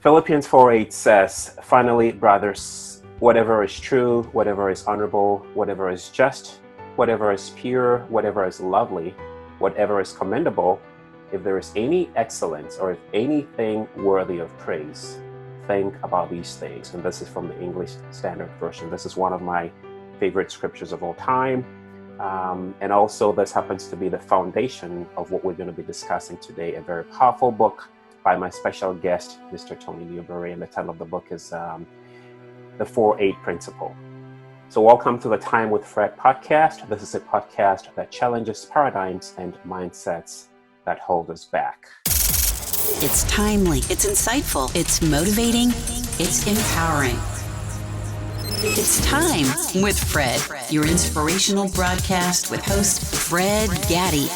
Philippians 4:8 says, "Finally, brothers, whatever is true, whatever is honorable, whatever is just, whatever is pure, whatever is lovely, whatever is commendable, if there is any excellence or if anything worthy of praise, think about these things." And this is from the English Standard Version. This is one of my favorite scriptures of all time. And also this happens to be the foundation of what we're going to be discussing today, a very powerful book by my special guest, Mr. Tony Newberry. And the title of the book is The 4-8 Principle. So welcome to the Time with Fred podcast. This is a podcast that challenges paradigms and mindsets that hold us back. It's timely, it's insightful, it's motivating, it's empowering. It's Time with Fred, your inspirational broadcast with host Fred Gaddy.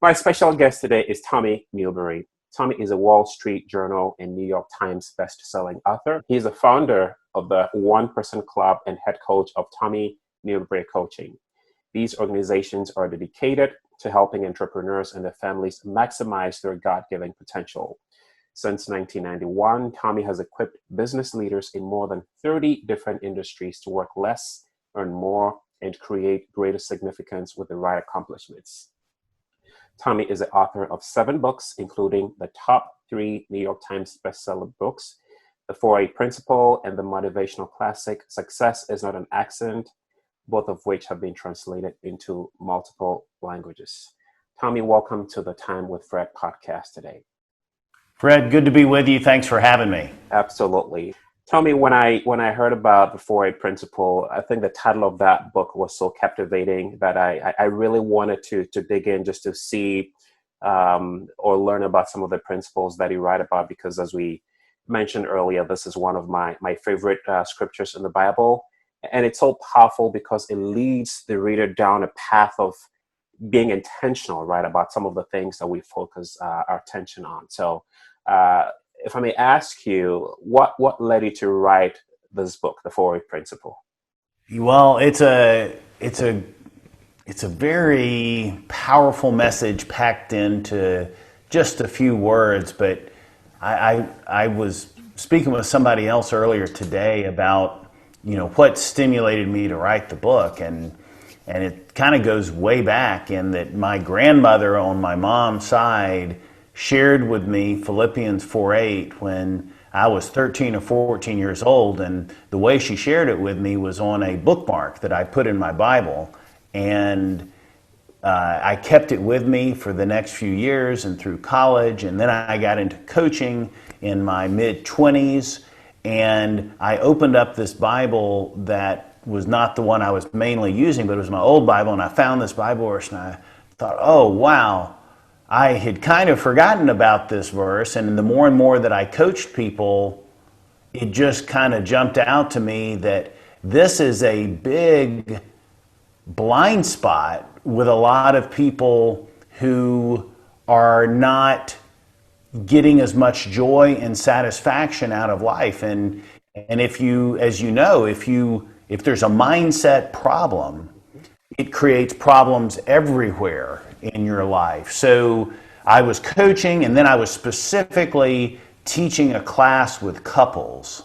My special guest today is Tommy Newberry. Tommy is a Wall Street Journal and New York Times best-selling author. He's the founder of the 1% Club and head coach of Tommy Newberry Coaching. These organizations are dedicated to helping entrepreneurs and their families maximize their God-given potential. Since 1991, Tommy has equipped business leaders in more than 30 different industries to work less, earn more, and create greater significance with the right accomplishments. Tommy is the author of 7 books, including the top 3 New York Times bestseller books, The 4-8 Principle and the motivational classic, Success is Not an Accident, both of which have been translated into multiple languages. Tommy, welcome to the Time with Fred podcast today. Fred, good to be with you. Thanks for having me. Absolutely. Tell me, when I heard about the 4-8 Principle, I think the title of that book was so captivating that I really wanted to dig in just to see or learn about some of the principles that you write about, because as we mentioned earlier, this is one of my favorite scriptures in the Bible. And it's so powerful because it leads the reader down a path of being intentional, right, about some of the things that we focus our attention on. So if I may ask you, what led you to write this book, The 4-8 Principle? Well, it's a very powerful message packed into just a few words. But I was speaking with somebody else earlier today about, what stimulated me to write the book, and it kind of goes way back in that my grandmother on my mom's side shared with me Philippians 4:8 when I was 13 or 14 years old, and the way she shared it with me was on a bookmark that I put in my Bible, and I kept it with me for the next few years and through college, and then I got into coaching in my mid-20s, and I opened up this Bible that was not the one I was mainly using, but it was my old Bible, and I found this Bible verse, and I thought, oh, wow. I had kind of forgotten about this verse, and the more and more that I coached people, it just kind of jumped out to me that this is a big blind spot with a lot of people who are not getting as much joy and satisfaction out of life. And if you, as you know, if there's a mindset problem, it creates problems everywhere in your life. So I was coaching, and then I was specifically teaching a class with couples.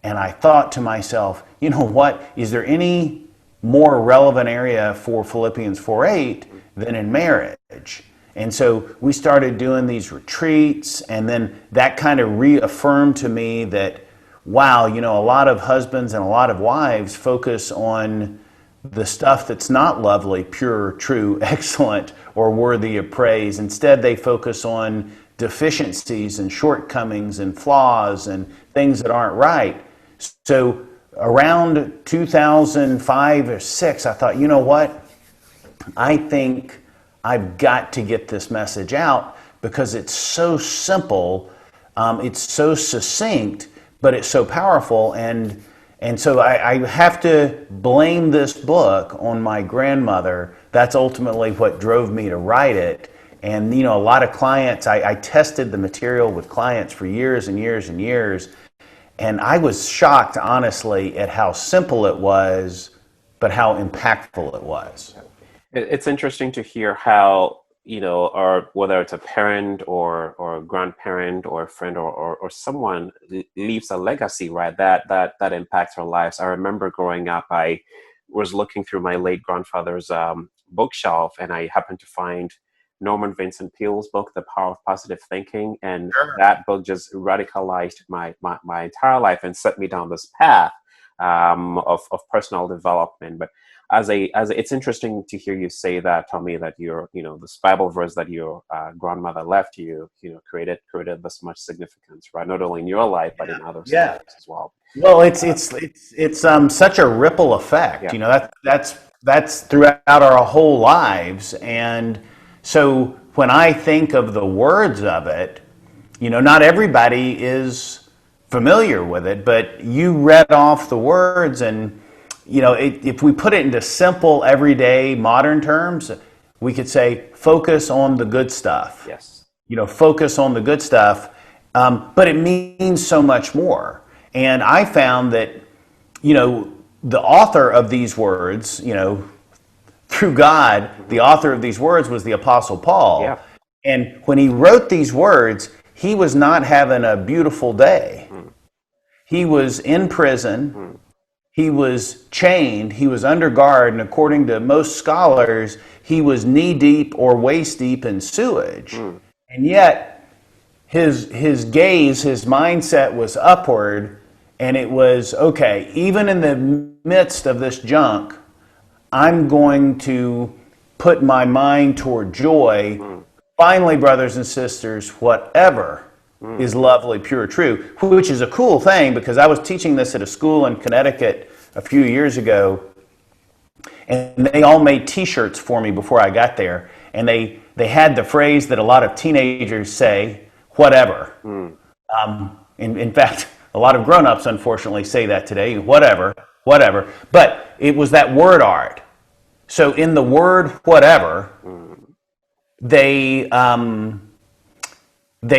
And I thought to myself, you know what? Is there any more relevant area for Philippians 4:8 than in marriage? And so we started doing these retreats, and then that kind of reaffirmed to me that, wow, a lot of husbands and a lot of wives focus on the stuff that's not lovely, pure, true, excellent, or worthy of praise. Instead, they focus on deficiencies and shortcomings and flaws and things that aren't right. So around 2005 or 6, I thought, you know what? I think I've got to get this message out because it's so simple, it's so succinct, but it's so powerful. And so I have to blame this book on my grandmother. That's ultimately what drove me to write it. And, a lot of clients, I tested the material with clients for years and years and years. And I was shocked, honestly, at how simple it was, but how impactful it was. It's interesting to hear how or whether it's a parent or a grandparent or a friend or someone leaves a legacy, right? That impacts our lives. I remember growing up, I was looking through my late grandfather's bookshelf, and I happened to find Norman Vincent Peale's book, The Power of Positive Thinking, and that book just radicalized my entire life and set me down this path of personal development. But as it's interesting to hear you say that, Tommy, that this Bible verse that your grandmother left you, created this much significance, right? Not only in your life, but in others' lives as well. Well, it's such a ripple effect. That's throughout our whole lives. And so when I think of the words of it, not everybody is familiar with it, but you read off the words, and if we put it into simple, everyday, modern terms, we could say, focus on the good stuff. Yes. Focus on the good stuff. But it means so much more. And I found that, the author of these words, through God, the author of these words was the Apostle Paul. Yeah. And when he wrote these words, he was not having a beautiful day. He was in prison. He was chained, he was under guard, and according to most scholars, he was knee-deep or waist-deep in sewage. And yet, his gaze, his mindset was upward, and it was, okay, even in the midst of this junk, I'm going to put my mind toward joy. Finally, brothers and sisters, whatever is lovely, pure, true, which is a cool thing, because I was teaching this at a school in Connecticut a few years ago, and they all made T-shirts for me before I got there, and they had the phrase that a lot of teenagers say, whatever. In fact, a lot of grown-ups unfortunately say that today, whatever, but it was that word art. So in the word whatever, they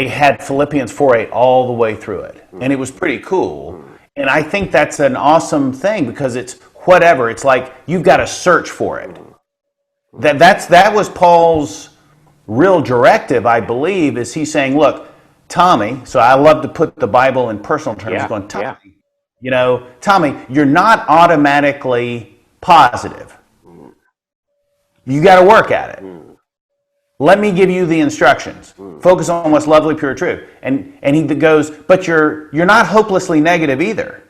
had Philippians 4:8 all the way through it. And it was pretty cool. And I think that's an awesome thing, because it's whatever. It's like you've got to search for it. That was Paul's real directive, I believe, is he's saying, look, Tommy, so I love to put the Bible in personal terms, going, Tommy, Tommy, you're not automatically positive. You got to work at it. Let me give you the instructions. Focus on what's lovely, pure, true. And he goes, but you're not hopelessly negative either.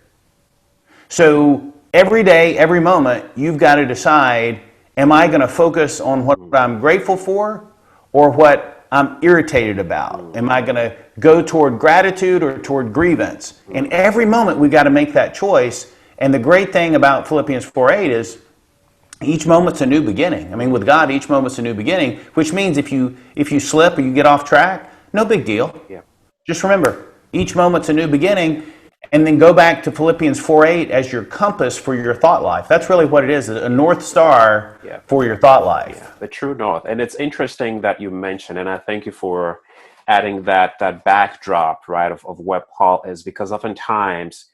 So every day, every moment, you've got to decide, am I going to focus on what I'm grateful for or what I'm irritated about? Am I going to go toward gratitude or toward grievance? And every moment we've got to make that choice. And the great thing about Philippians 4:8 is each moment's a new beginning. I mean, with God, each moment's a new beginning, which means if you slip or you get off track, no big deal. Yeah. Just remember, each moment's a new beginning, and then go back to Philippians 4:8 as your compass for your thought life. That's really what it is, a North Star for your thought life. Yeah, the true north. And it's interesting that you mentioned, and I thank you for adding that backdrop, right, of where Paul is, because oftentimes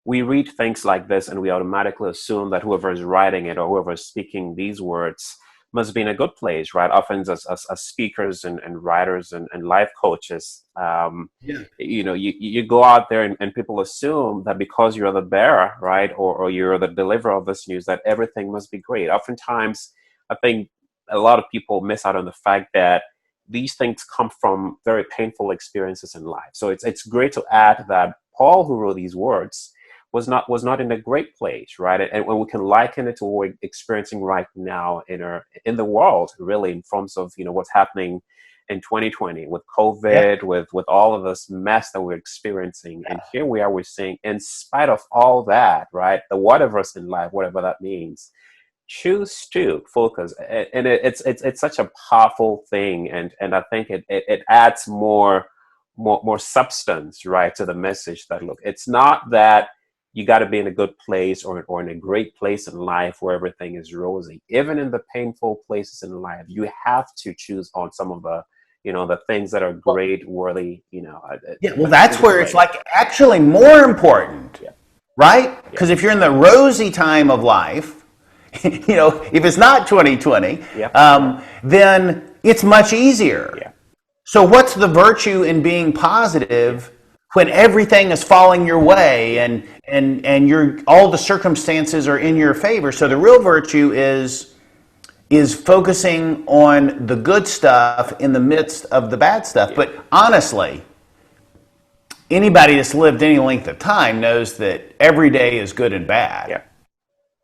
we read things like this and we automatically assume that whoever is writing it or whoever is speaking these words must be in a good place, right? Often as speakers and writers and life coaches, you go out there and people assume that because you're the bearer, right, or you're the deliverer of this news, that everything must be great. Oftentimes, I think a lot of people miss out on the fact that these things come from very painful experiences in life. So it's great to add that Paul, who wrote these words, was not in a great place, right? And when we can liken it to what we're experiencing right now in the world, really, in terms of what's happening in 2020 with COVID, with all of this mess that we're experiencing, and here we are, we're saying, in spite of all that, right, the whatever's in life, whatever that means, choose to focus, and it's such a powerful thing, and I think it adds more substance, right, to the message that look, it's not that you got to be in a good place or in a great place in life where everything is rosy. Even in the painful places in life, you have to choose on some of the, the things that are great, worthy, that's where it's like actually more important, right? Because if you're in the rosy time of life, if it's not 2020, then it's much easier. Yeah. So what's the virtue in being positive when everything is falling your way and all the circumstances are in your favor? So the real virtue is focusing on the good stuff in the midst of the bad stuff. Yeah. But honestly, anybody that's lived any length of time knows that every day is good and bad. Yeah.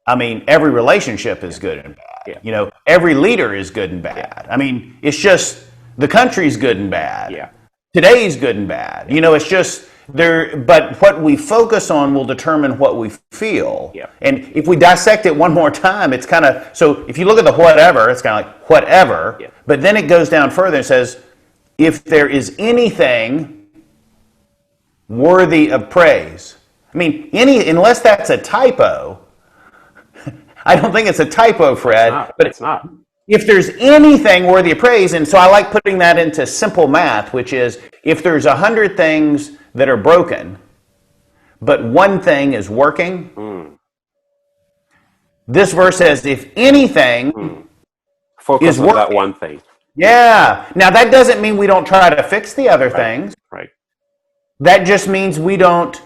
I mean, every relationship is good and bad. Yeah. You know, every leader is good and bad. Yeah. I mean, it's just the country's good and bad. Yeah. Today's good and bad. You know, it's just there. But what we focus on will determine what we feel. Yeah. And if we dissect it one more time, it's kind of, so if you look at the whatever, it's kind of like whatever. Yeah. But then it goes down further and says, if there is anything worthy of praise. I mean, unless that's a typo. I don't think it's a typo, Fred. It's not. If there's anything worthy of praise, and so I like putting that into simple math, which is if there's 100 things that are broken, but one thing is working, this verse says if anything focus is on working, that one thing. Yeah. Now that doesn't mean we don't try to fix the other things. Right. That just means we don't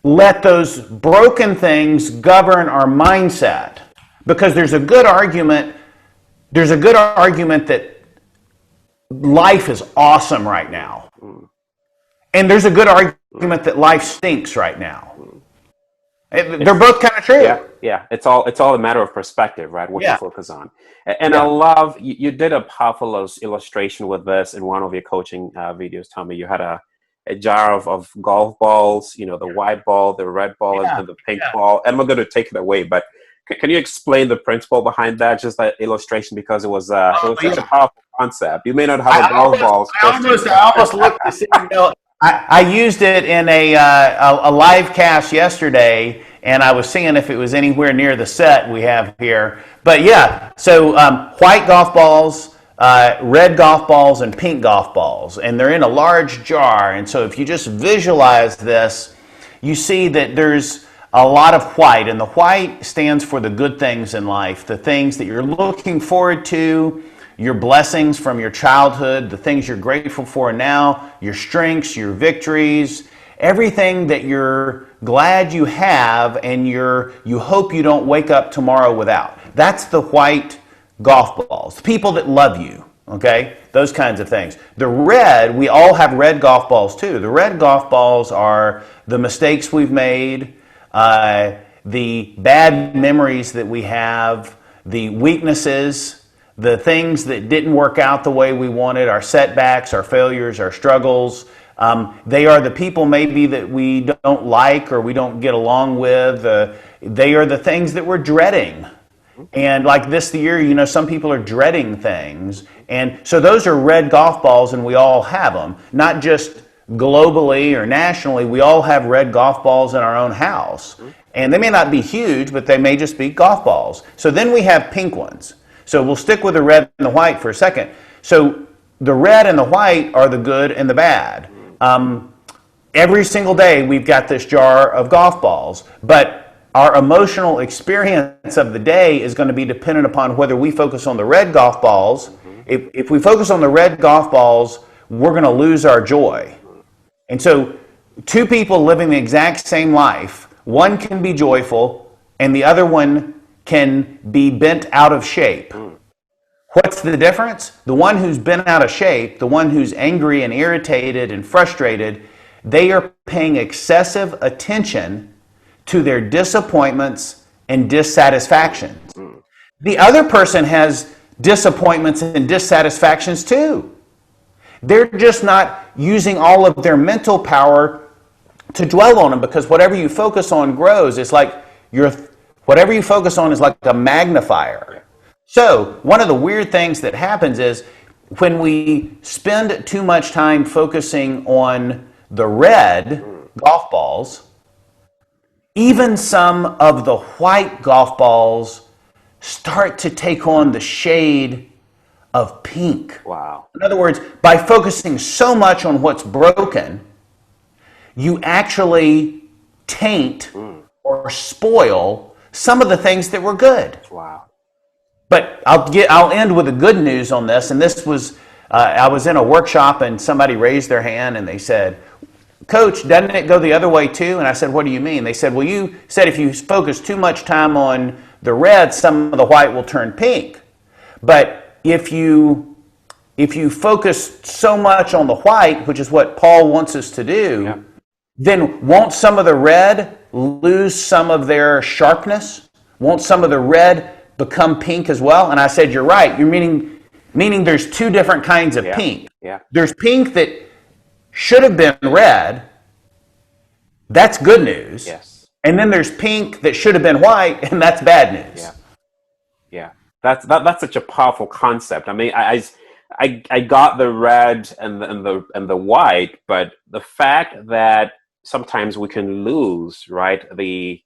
let those broken things govern our mindset, because there's a good argument that life is awesome right now, and there's a good argument that life stinks right now. They're both kind of true. Yeah. It's all a matter of perspective, right? What you focus on. And I love you did a powerful illustration with this in one of your coaching videos. Tommy, you had a jar of golf balls, you know, the white ball, the red ball, and the pink ball. I'm not going to take it away, but can you explain the principle behind that, just that illustration, because it was such a powerful concept. You may not have a golf ball. I almost looked to see, you know, I used it in a live cast yesterday, and I was seeing if it was anywhere near the set we have here. But yeah, so white golf balls, red golf balls, and pink golf balls, and they're in a large jar. And so if you just visualize this, you see that there's a lot of white, and the white stands for the good things in life, the things that you're looking forward to, your blessings from your childhood, the things you're grateful for now, your strengths, your victories, everything that you're glad you have and you hope you don't wake up tomorrow without. That's the white golf balls, the people that love you, okay? Those kinds of things. The red, we all have red golf balls too. The red golf balls are the mistakes we've made, the bad memories that we have, the weaknesses, the things that didn't work out the way we wanted, our setbacks, our failures, our struggles. They are the people maybe that we don't like or we don't get along with. They are the things that we're dreading. And like this year, you know, some people are dreading things. And so those are red golf balls, and we all have them. Not just globally or nationally, we all have red golf balls in our own house. And they may not be huge, but they may just be golf balls. So then we have pink ones. So we'll stick with the red and the white for a second. So the red and the white are the good and the bad. Every single day we've got this jar of golf balls, but our emotional experience of the day is going to be dependent upon whether we focus on the red golf balls. If we focus on the red golf balls, we're going to lose our joy. And so two people living the exact same life, one can be joyful and the other one can be bent out of shape. What's the difference? The one who's bent out of shape, the one who's angry and irritated and frustrated, they are paying excessive attention to their disappointments and dissatisfactions. The other person has disappointments and dissatisfactions too. They're just not using all of their mental power to dwell on them, because whatever you focus on grows. It's like whatever you focus on is like a magnifier. So one of the weird things that happens is when we spend too much time focusing on the red golf balls, even some of the white golf balls start to take on the shade of pink. Wow. In other words, by focusing so much on what's broken, you actually taint or spoil some of the things that were good. Wow. But I'll end with the good news on this. And this was, I was in a workshop and somebody raised their hand and they said, Coach, doesn't it go the other way too? And I said, what do you mean? They said, well, you said if you focus too much time on the red, some of the white will turn pink. But if you focus so much on the white, which is what Paul wants us to do, then won't some of the red lose some of their sharpness? Won't some of the red become pink as well? And I said, you're right. You're meaning there's two different kinds of pink. Yeah. There's pink that should have been red. That's good news. Yes. And then there's pink that should have been white, and that's bad news. Yeah. That's such a powerful concept. I mean, I got the red and the white, but the fact that sometimes we can lose, right, the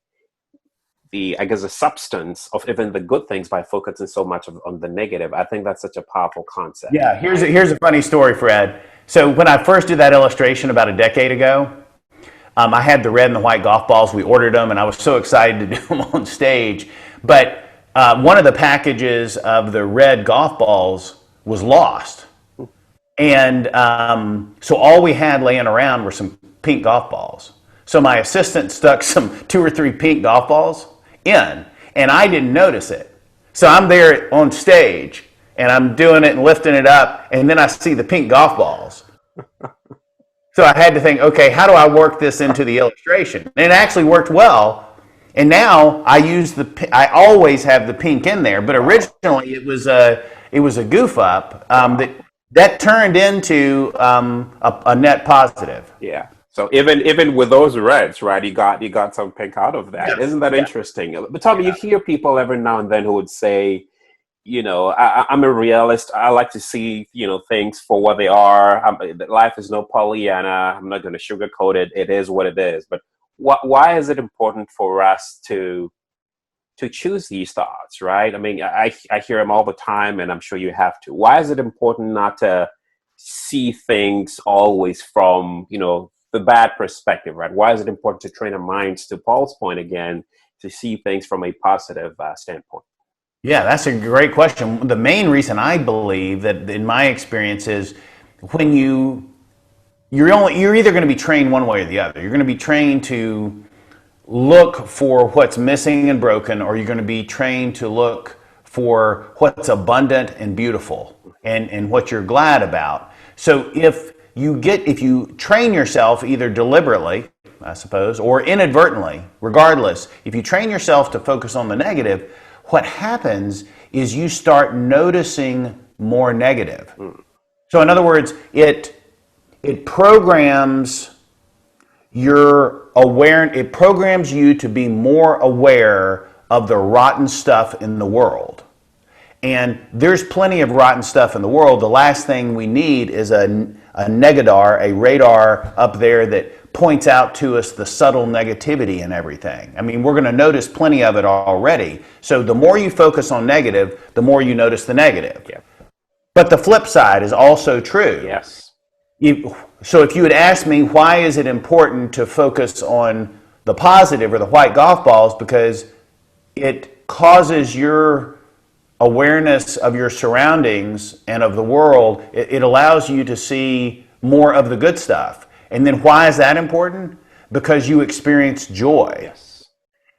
I guess the substance of even the good things by focusing so much on the negative. I think that's such a powerful concept. Yeah, here's a funny story, Fred. So when I first did that illustration about a decade ago, I had the red and the white golf balls. We ordered them, and I was so excited to do them on stage. But one of the packages of the red golf balls was lost. And so all we had laying around were some pink golf balls. So my assistant stuck some 2 or 3 pink golf balls in, and I didn't notice it. So I'm there on stage, and I'm doing it and lifting it up, and then I see the pink golf balls. So I had to think, okay, how do I work this into the illustration? And it actually worked well. And now I always have the pink in there, but originally it was a goof up that turned into a net positive. Yeah. So even with those reds, right, you got some pink out of that. Isn't that interesting? But Tommy, you hear people every now and then who would say, I'm a realist. I like to see, things for what they are. Life is no Pollyanna. I'm not going to sugarcoat it. It is what it is. But why is it important for us to choose these thoughts, right? I mean, I hear them all the time, and I'm sure you have to. Why is it important not to see things always from, the bad perspective, right? Why is it important to train our minds, to Paul's point again, to see things from a positive standpoint? Yeah, that's a great question. The main reason I believe that, in my experience, is when you're either going to be trained one way or the other. You're going to be trained to look for what's missing and broken, or you're going to be trained to look for what's abundant and beautiful and what you're glad about. So if you train yourself either deliberately, I suppose, or inadvertently, regardless, if you train yourself to focus on the negative, what happens is you start noticing more negative. So in other words, it programs it programs you to be more aware of the rotten stuff in the world. And there's plenty of rotten stuff in the world. The last thing we need is a negadar, a radar up there that points out to us the subtle negativity in everything. I mean, we're going to notice plenty of it already. So the more you focus on negative, the more you notice the negative. Yeah. But the flip side is also true. Yes. So if you had asked me, why is it important to focus on the positive or the white golf balls? Because it causes your awareness of your surroundings and of the world. It allows you to see more of the good stuff. And then why is that important? Because you experience joy. Yes.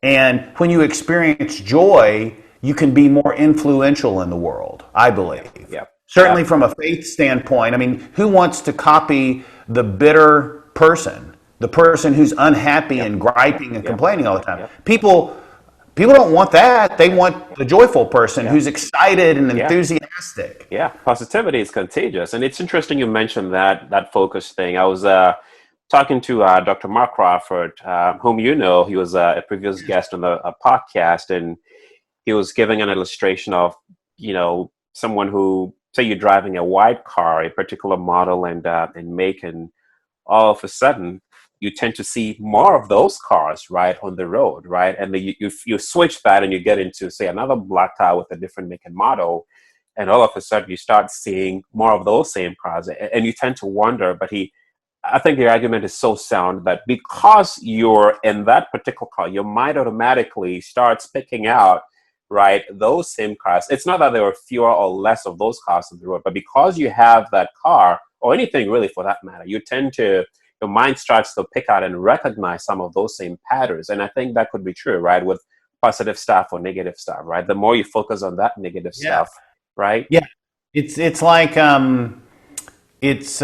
And when you experience joy, you can be more influential in the world, I believe. Yep. Certainly from a faith standpoint. I mean, who wants to copy the bitter person, the person who's unhappy and griping and complaining all the time? People don't want that. They want the joyful person who's excited and enthusiastic. Yeah, positivity is contagious. And it's interesting you mentioned that focus thing. I was talking to Dr. Mark Crawford, whom he was a previous guest on a podcast, and he was giving an illustration of, someone who, say you're driving a white car, a particular model and make, and all of a sudden you tend to see more of those cars, right, on the road, right? And then you switch that and you get into, say, another black car with a different make and model, and all of a sudden you start seeing more of those same cars, and you tend to wonder. But I think the argument is so sound that because you're in that particular car, your mind automatically starts picking out right? Those same cars, it's not that there were fewer or less of those cars on the road, but because you have that car, or anything really for that matter, you tend to, your mind starts to pick out and recognize some of those same patterns. And I think that could be true, right? With positive stuff or negative stuff, right? The more you focus on that negative stuff, right? Yeah. It's like it's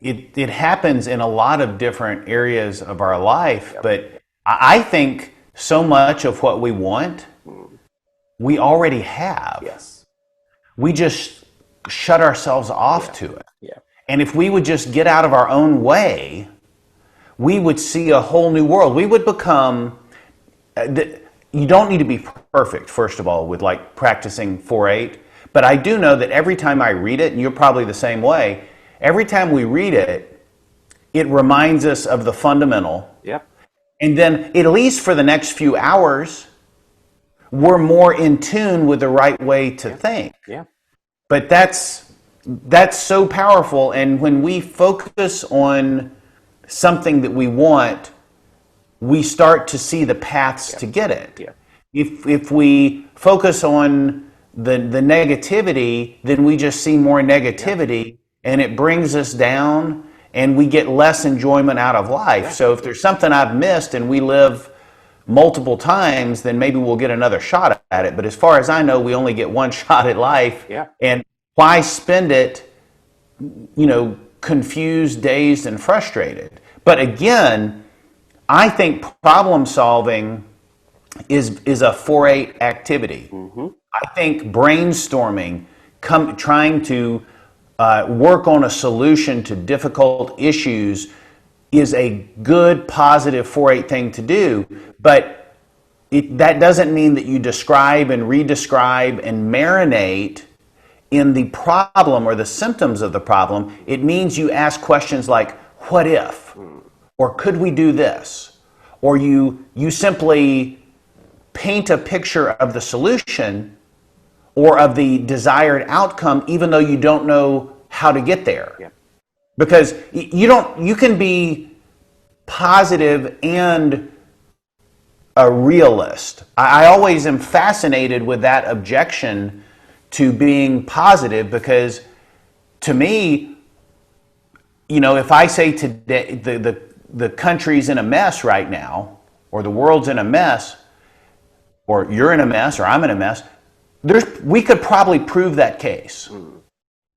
it happens in a lot of different areas of our life, but I think so much of what we want, we already have. Yes. We just shut ourselves off to it. Yeah. And if we would just get out of our own way, we would see a whole new world. We would become, you don't need to be perfect, first of all, with like practicing 4-8. But I do know that every time I read it, and you're probably the same way, every time we read it, it reminds us of the fundamental. Yep. And then, at least for the next few hours, we're more in tune with the right way to think. Yeah. But that's so powerful. And when we focus on something that we want, we start to see the paths to get it. Yeah. If we focus on the negativity, then we just see more negativity, and it brings us down, and we get less enjoyment out of life. So if there's something I've missed and we live multiple times, then maybe we'll get another shot at it. But as far as I know, we only get one shot at life. Yeah. And why spend it, confused, dazed, and frustrated? But again, I think problem solving is a 4-8 activity. Mm-hmm. I think brainstorming, trying to work on a solution to difficult issues is a good, positive 4-8 thing to do. But that doesn't mean that you describe and redescribe and marinate in the problem or the symptoms of the problem. It means you ask questions like, what if? Or could we do this? Or you simply paint a picture of the solution or of the desired outcome, even though you don't know how to get there. Yeah. Because you can be positive and a realist. I always am fascinated with that objection to being positive, because to me, if I say today the country's in a mess right now, or the world's in a mess, or you're in a mess, or I'm in a mess, we could probably prove that case.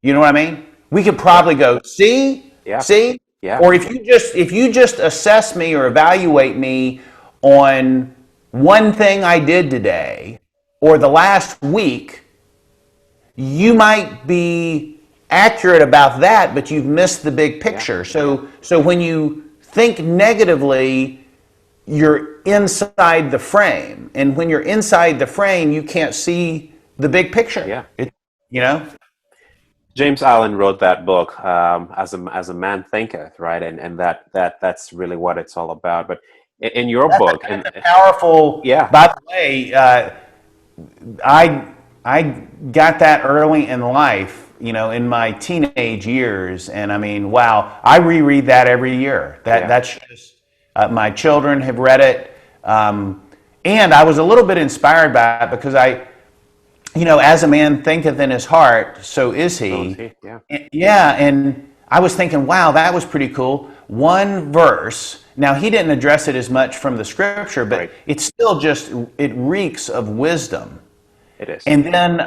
You know what I mean? We could probably go, see? Yeah. Or if you just assess me or evaluate me on one thing I did today or the last week, you might be accurate about that, but you've missed the big picture. So when you think negatively, you're inside the frame. And when you're inside the frame, you can't see the big picture. Yeah. James Allen wrote that book, as a man thinketh, right? And that's really what it's all about. But in your book, that's powerful. Yeah. By the way, I got that early in life, in my teenage years, and I mean, wow! I reread that every year. That's just my children have read it, and I was a little bit inspired by it because as a man thinketh in his heart, so is he. Yeah. And I was thinking, wow, that was pretty cool. One verse. Now, he didn't address it as much from the scripture, but it's still it reeks of wisdom. It is. And then,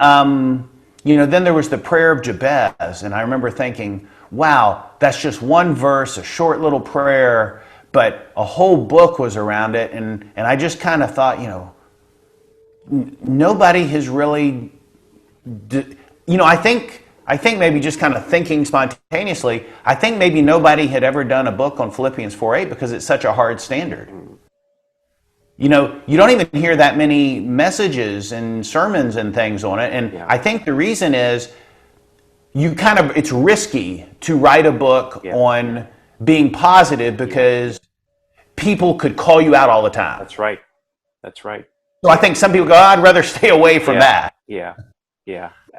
then there was the prayer of Jabez, and I remember thinking, wow, that's just one verse, a short little prayer, but a whole book was around it, and I just kind of thought, nobody has really, I think maybe just kind of thinking spontaneously, I think maybe nobody had ever done a book on Philippians 4:8 because it's such a hard standard. You don't even hear that many messages and sermons and things on it. And I think the reason is it's risky to write a book on being positive because people could call you out all the time. That's right. So I think some people go, I'd rather stay away from that. Yeah.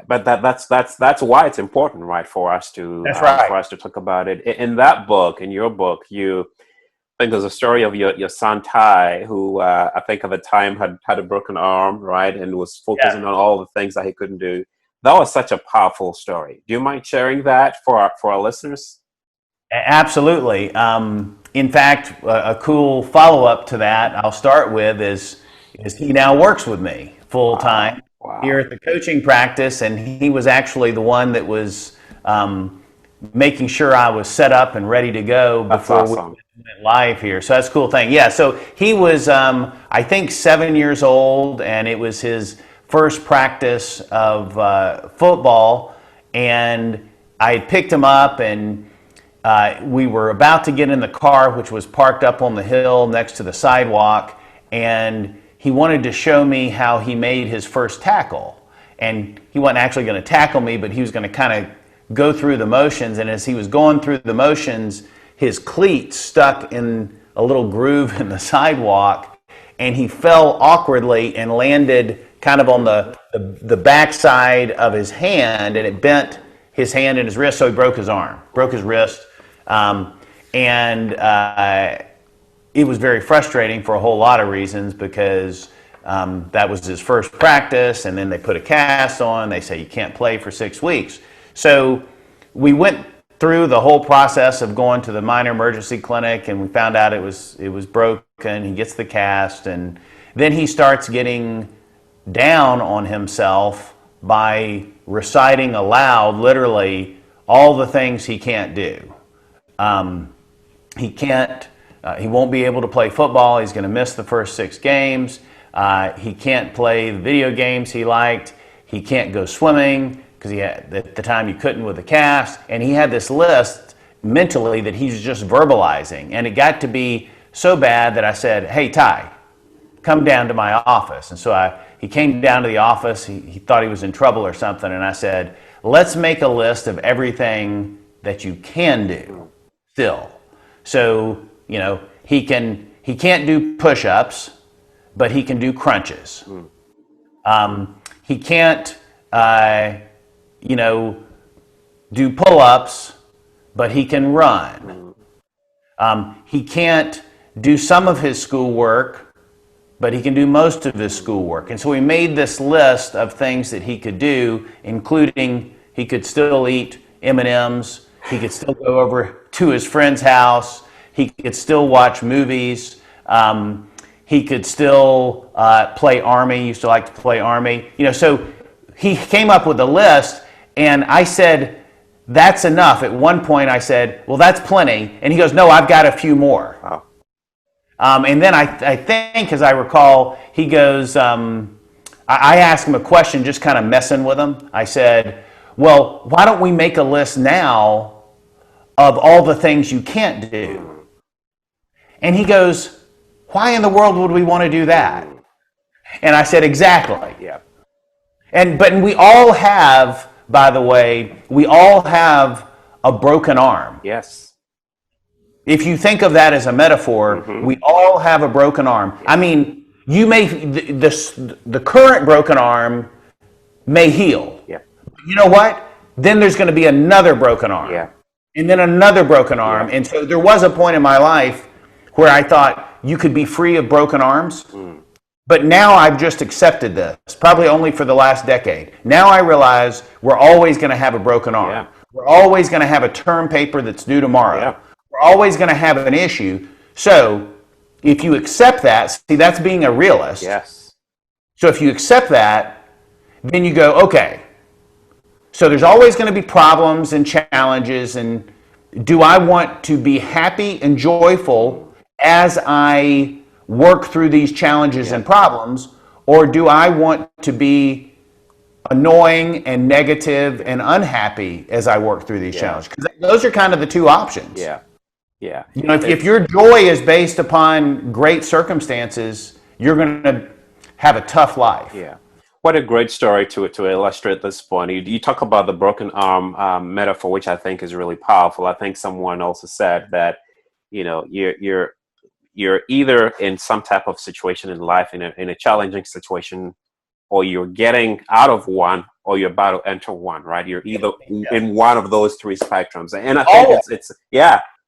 But that's why it's important, right, for us to for us to talk about it. In that book, in your book, you think there's a story of your son Ty, who I think at the time had a broken arm, right, and was focusing on all the things that he couldn't do. That was such a powerful story. Do you mind sharing that for our listeners? Absolutely. In fact, a cool follow-up to that I'll start with is he now works with me full time here at the coaching practice, and he was actually the one that was making sure I was set up and ready to go before we went live here. So that's a cool thing. Yeah, so he was, I think, 7 years old, and it was his first practice of football, and I had picked him up, and we were about to get in the car, which was parked up on the hill next to the sidewalk, and he wanted to show me how he made his first tackle. And he wasn't actually going to tackle me, but he was going to kind of go through the motions, and as he was going through the motions, his cleat stuck in a little groove in the sidewalk, and he fell awkwardly and landed kind of on the backside of his hand, and it bent his hand and his wrist, so he broke his arm, broke his wrist. It was very frustrating for a whole lot of reasons, because that was his first practice, and then they put a cast on. They say you can't play for 6 weeks. So we went through the whole process of going to the minor emergency clinic, and we found out it was broken. He gets the cast, and then he starts getting down on himself by reciting aloud, literally, all the things he can't do. He won't be able to play football. He's going to miss the first 6 games. He can't play the video games he liked. He can't go swimming, because at the time you couldn't with the cast. And he had this list mentally that he's just verbalizing. And it got to be so bad that I said, "Hey, Ty, come down to my office." And so he came down to the office. He thought he was in trouble or something. And I said, "Let's make a list of everything that you can do still." So, he can't do push-ups, but he can do crunches. He can't, do pull-ups, but he can run. He can't do some of his schoolwork, but he can do most of his schoolwork. And so we made this list of things that he could do, including he could still eat M&Ms, he could still go over to his friend's house, he could still watch movies, he could still play Army. He used to like to play Army. So he came up with a list, and I said, "That's enough." At one point I said, "Well, that's plenty." And he goes, "No, I've got a few more." Wow. And then I think, as I recall, he goes, I asked him a question, just kind of messing with him. I said, "Well, why don't we make a list now of all the things you can't do?" And he goes, "Why in the world would we want to do that?" And I said, "Exactly." Yeah. But we all have, by the way, we all have a broken arm. Yes. If you think of that as a metaphor, we all have a broken arm. I mean, you may the current broken arm may heal. Yeah. You know what? Then there's going to be another broken arm. Yeah. And then another broken arm. Yeah. And so there was a point in my life where I thought you could be free of broken arms. But now I've just accepted this, probably only for the last decade. Now I realize we're always going to have a broken arm. Yeah. We're always going to have a term paper that's due tomorrow. Yeah. We're always going to have an issue. So if you accept that, see, that's being a realist. Yes. So if you accept that, then you go, okay, so there's always going to be problems and challenges, and do I want to be happy and joyful as I work through these challenges and problems, or do I want to be annoying and negative and unhappy as I work through these challenges? Because those are kind of the two options. Yeah. Yeah. If your joy is based upon great circumstances, you're going to have a tough life. Yeah. What a great story to illustrate this point. You talk about the broken arm metaphor, which I think is really powerful. I think someone also said that, you're either in some type of situation in life, in a challenging situation, or you're getting out of one, or you're about to enter one, right? You're either in one of those three spectrums. And I think it's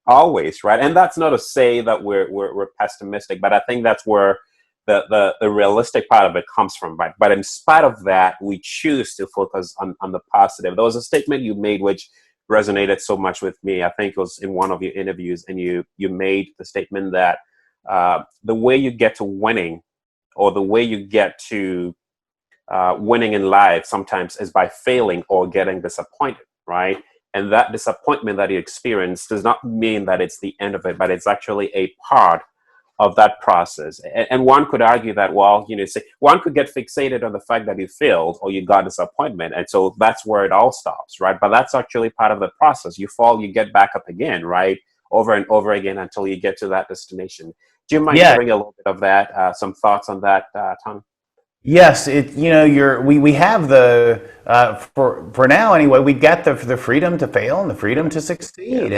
always, right? And that's not to say that we're pessimistic, but I think that's where the realistic part of it comes from, right? But in spite of that, we choose to focus on the positive. There was a statement you made which resonated so much with me. I think it was in one of your interviews, and you made the statement that the way you get to winning, or the way you get to winning in life sometimes is by failing or getting disappointed, right? And that disappointment that you experience does not mean that it's the end of it, but it's actually a part of that process. And one could argue that, well, say one could get fixated on the fact that you failed or you got disappointment, and so that's where it all stops, right? But that's actually part of the process. You fall, you get back up again, right? Over and over again until you get to that destination. Do you mind sharing a little bit of that? Some thoughts on that, Tom? Yes, we have the for now anyway. We got the freedom to fail and the freedom to succeed,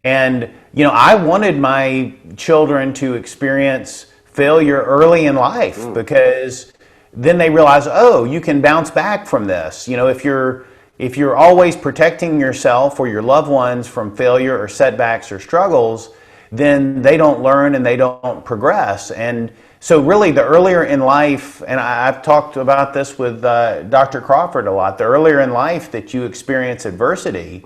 and I wanted my children to experience failure early in life because then they realize, oh, you can bounce back from this. If you're always protecting yourself or your loved ones from failure or setbacks or struggles, then they don't learn and they don't progress. And so really the earlier in life, and I've talked about this with Dr. Crawford a lot, the earlier in life that you experience adversity,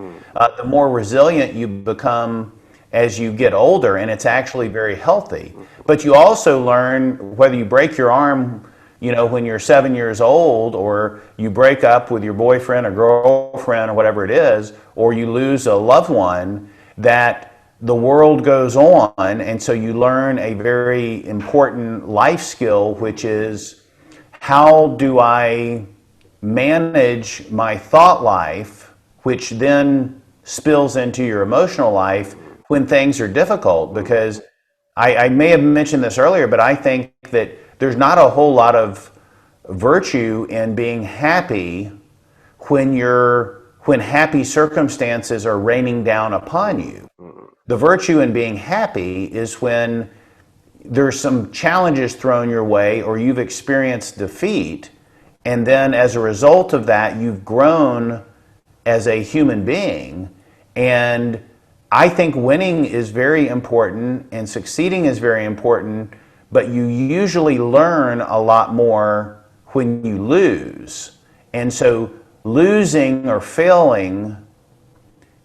the more resilient you become as you get older, and it's actually very healthy. But you also learn, whether you break your arm, when you're 7 years old, or you break up with your boyfriend or girlfriend or whatever it is, or you lose a loved one, that the world goes on, and so you learn a very important life skill, which is, how do I manage my thought life, which then spills into your emotional life when things are difficult? Because I may have mentioned this earlier, but I think that there's not a whole lot of virtue in being happy when happy circumstances are raining down upon you. The virtue in being happy is when there's some challenges thrown your way or you've experienced defeat, and then as a result of that, you've grown as a human being. And I think winning is very important and succeeding is very important, but you usually learn a lot more when you lose. And so losing or failing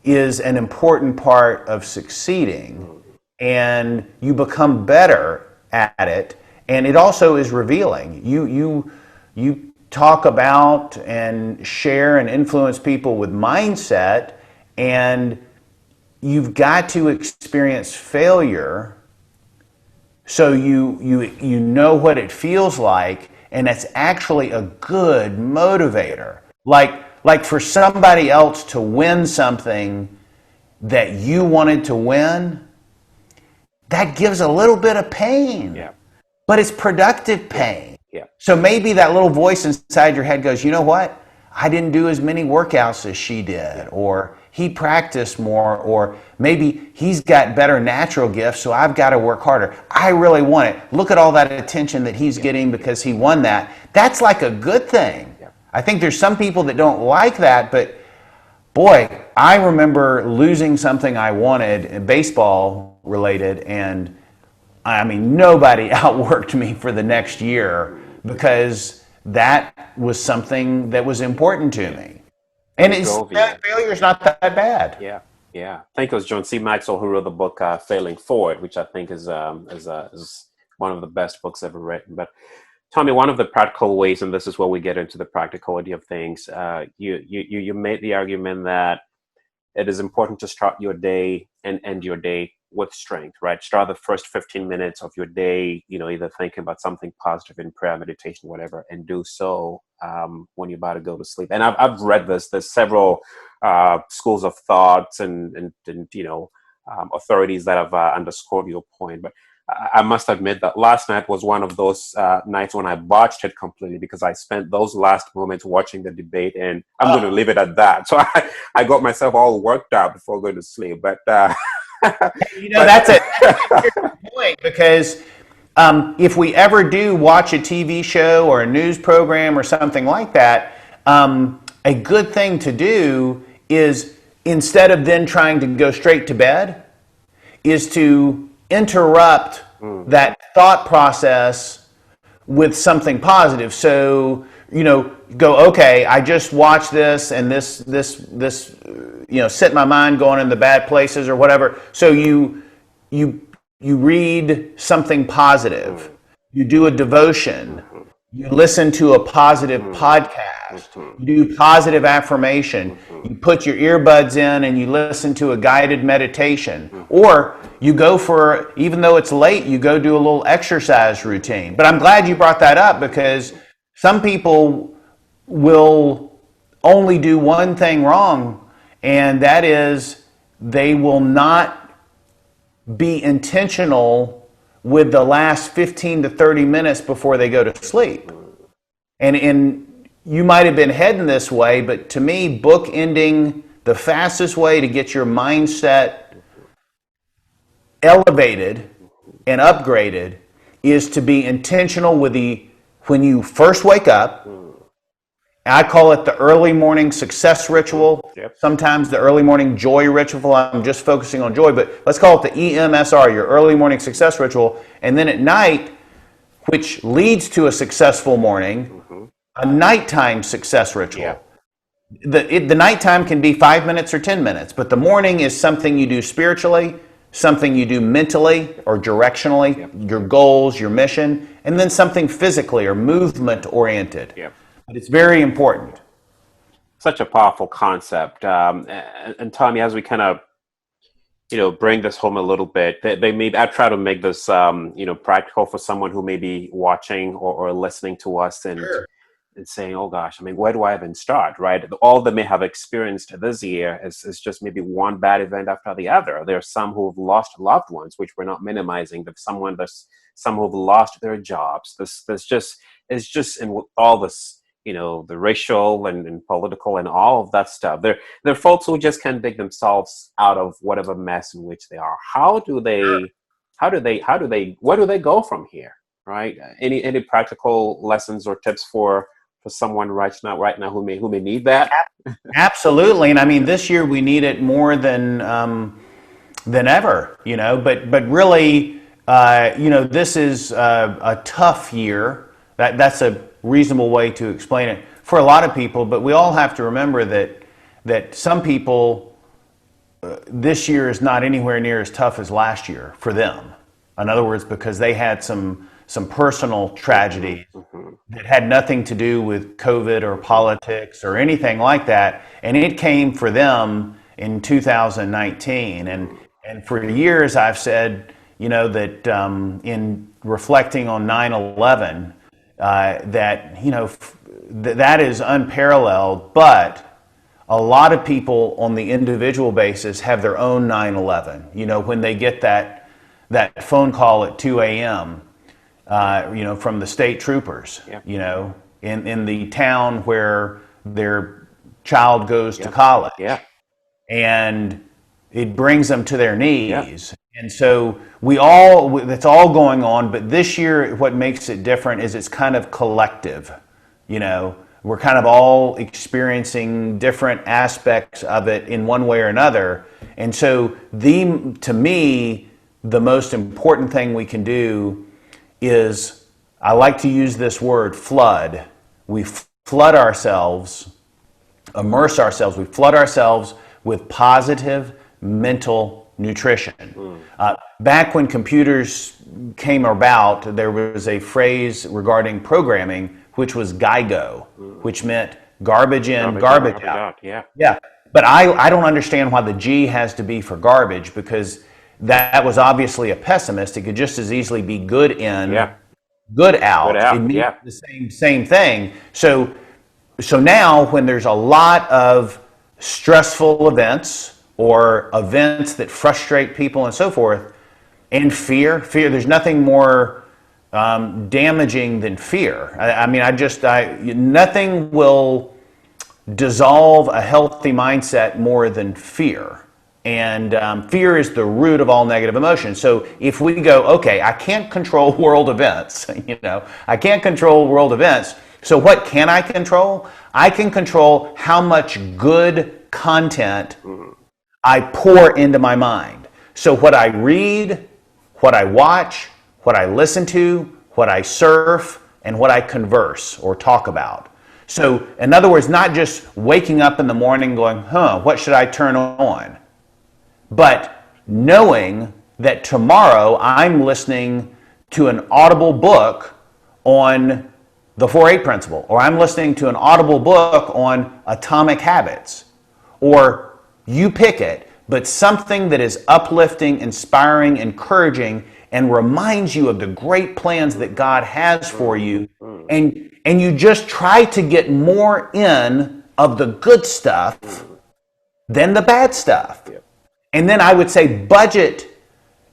is an important part of succeeding, and you become better at it, and it also is revealing. You talk about and share and influence people with mindset, and you've got to experience failure so you know what it feels like, and that's actually a good motivator. Like for somebody else to win something that you wanted to win, that gives a little bit of pain. Yeah. But it's productive pain. Yeah. So maybe that little voice inside your head goes, you know what? I didn't do as many workouts as she did, or he practiced more, or maybe he's got better natural gifts, so I've got to work harder. I really want it. Look at all that attention that he's getting because he won that. That's like a good thing. I think there's some people that don't like that, but boy, I remember losing something I wanted, baseball related, and I mean, nobody outworked me for the next year because that was something that was important to me. And failure's not that bad. Yeah. I think it was John C. Maxwell who wrote the book Failing Forward, which I think is one of the best books ever written. But Tommy, one of the practical ways, and this is where we get into the practicality of things, you made the argument that it is important to start your day and end your day with strength, right? Start the first 15 minutes of your day, either thinking about something positive in prayer, meditation, whatever, and do so when you're about to go to sleep. And I've read this. There's several schools of thoughts and authorities that have underscored your point, but I must admit that last night was one of those nights when I botched it completely because I spent those last moments watching the debate, and I'm going to leave it at that. So I got myself all worked out before going to sleep. But that's a good point, because if we ever do watch a TV show or a news program or something like that, a good thing to do is, instead of then trying to go straight to bed, is to interrupt that thought process with something positive. So, go, okay, I just watched this and this, set my mind going in the bad places or whatever. So you read something positive, you do a devotion, you listen to a positive podcast, you do positive affirmation, you put your earbuds in and you listen to a guided meditation, or you go for, even though it's late, you go do a little exercise routine. But I'm glad you brought that up, because some people will only do one thing wrong, and that is they will not be intentional with the last 15 to 30 minutes before they go to sleep. And you might have been heading this way, but to me, bookending, the fastest way to get your mindset elevated and upgraded is to be intentional with when you first wake up. I call it the early morning success ritual. Yep. Sometimes the early morning joy ritual. I'm just focusing on joy, but let's call it the EMSR, your early morning success ritual. And then at night, which leads to a successful morning, a nighttime success ritual. Yeah. The nighttime can be 5 minutes or 10 minutes, but the morning is something you do spiritually, something you do mentally or directionally, your goals, your mission, and then something physically or movement oriented. Yep. But it's very important. Such a powerful concept. And Tommy, as we kind of, bring this home a little bit, I try to make this, practical for someone who may be watching or listening to us and saying, oh gosh, where do I even start, right? All they may have experienced this year is just maybe one bad event after the other. There are some who have lost loved ones, which we're not minimizing, but there's some who have lost their jobs. It's just in all this, the racial and political and all of that stuff. There are folks who just can't dig themselves out of whatever mess in which they are. Where do they go from here, right? Any practical lessons or tips for someone right now who may need that? Absolutely. And this year we need it more than ever, but really, this is a tough year. That's a reasonable way to explain it for a lot of people, but we all have to remember that some people, this year is not anywhere near as tough as last year for them. In other words, because they had some personal tragedies that had nothing to do with COVID or politics or anything like that, and it came for them in 2019. And for years I've said, that in reflecting on 9/11, that is unparalleled, but a lot of people on the individual basis have their own 9/11. When they get that phone call at 2 a.m., from the state troopers, in the town where their child goes to college. Yeah. And it brings them to their knees. Yeah. And so that's all going on, but this year what makes it different is it's kind of collective. We're kind of all experiencing different aspects of it in one way or another. And so to me, the most important thing we can do is, I like to use this word, flood. We flood ourselves, immerse ourselves, we flood ourselves with positive mental nutrition. Back when computers came about, there was a phrase regarding programming, which was GIGO, which meant garbage in, garbage out. Yeah. But I don't understand why the G has to be for garbage, because that was obviously a pessimist. It could just as easily be good in, good out. It means the same thing. So now when there's a lot of stressful events or events that frustrate people and so forth, and fear, there's nothing more damaging than fear. Nothing will dissolve a healthy mindset more than fear. And fear is the root of all negative emotions. So if we go, okay, I can't control world events, I can't control world events. So what can I control? I can control how much good content I pour into my mind. So what I read, what I watch, what I listen to, what I surf, and what I converse or talk about. So in other words, not just waking up in the morning going, what should I turn on? But knowing that tomorrow I'm listening to an audible book on the 4-8 principle, or I'm listening to an audible book on atomic habits, or you pick it, but something that is uplifting, inspiring, encouraging, and reminds you of the great plans that God has for you. And you just try to get more in of the good stuff than the bad stuff. And then I would say budget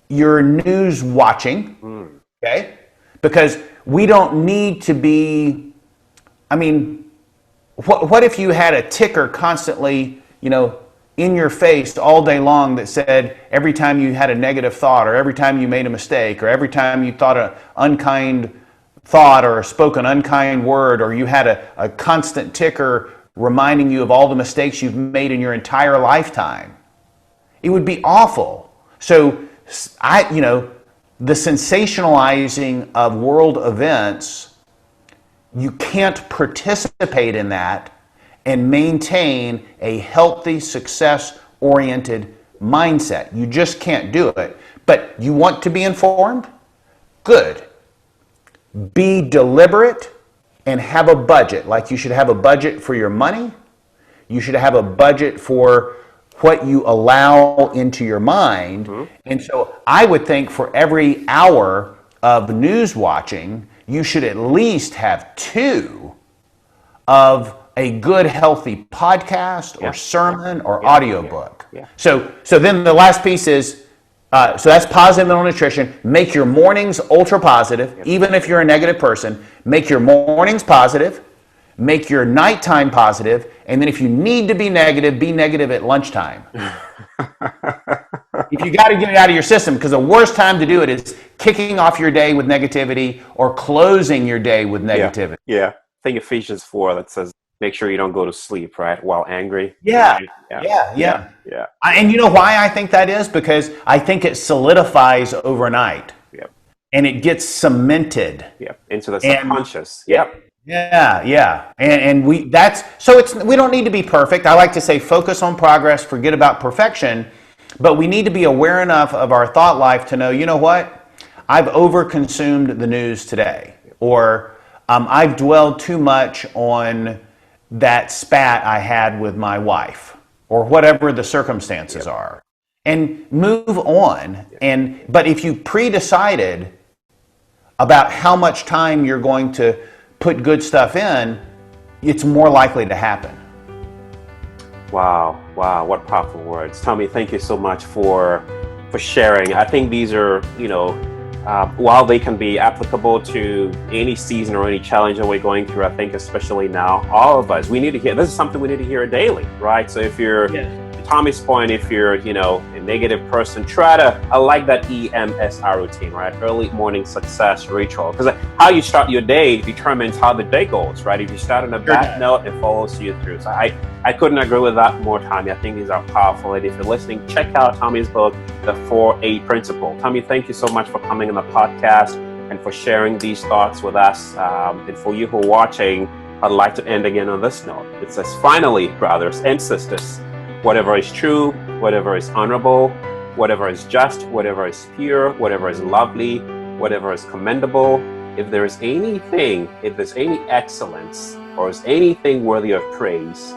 your news watching, okay? Because we don't need to be, what if you had a ticker constantly, in your face all day long that said every time you had a negative thought, or every time you made a mistake, or every time you thought an unkind thought or spoke an unkind word, or you had a constant ticker reminding you of all the mistakes you've made in your entire lifetime? It would be awful. So the sensationalizing of world events, you can't participate in that and maintain a healthy, success-oriented mindset. You just can't do it. But you want to be informed? Good. Be deliberate and have a budget. Like you should have a budget for your money. You should have a budget for what you allow into your mind. And so I would think for every hour of news watching, you should at least have 2 of a good, healthy podcast or sermon or audiobook. So then the last piece is, so that's positive mental nutrition. Make your mornings ultra positive, even if you're a negative person. Make your mornings positive. Make your nighttime positive, and then if you need to be negative at lunchtime. If you got to get it out of your system, because the worst time to do it is kicking off your day with negativity or closing your day with negativity. I think Ephesians 4 that says, make sure you don't go to sleep, right, while angry. Yeah. And you know why I think that is? Because I think it solidifies overnight. And it gets cemented. Into the subconscious. And we don't need to be perfect. I like to say focus on progress, forget about perfection, but we need to be aware enough of our thought life to know, you know what? I've overconsumed the news today, or I've dwelled too much on that spat I had with my wife, or whatever the circumstances are, and move on. But if you pre-decided about how much time you're going to put good stuff in, it's more likely to happen. Wow, what powerful words. Tommy, thank you so much for sharing. I think these are, while they can be applicable to any season or any challenge that we're going through, I think especially now, all of us, we need to hear, this is something we need to hear daily, right? So if you're, Tommy's point, if you're, a negative person, I like that EMSR routine, right? Early morning success ritual. Because how you start your day determines how the day goes, right? If you start on a bad note, it follows you through. So I couldn't agree with that more, Tommy. I think these are powerful. And if you're listening, check out Tommy's book, The 4-8 Principle. Tommy, thank you so much for coming on the podcast and for sharing these thoughts with us. And for you who are watching, I'd like to end again on this note. It says, finally, brothers and sisters, whatever is true, whatever is honorable, whatever is just, whatever is pure, whatever is lovely, whatever is commendable, if there's any excellence, or is anything worthy of praise,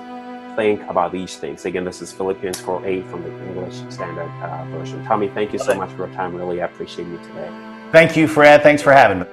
think about these things. Again, this is Philippians 4:8 from the English Standard Version. Tommy, thank you so much for your time. Really appreciate you today. Thank you, Fred. Thanks for having me.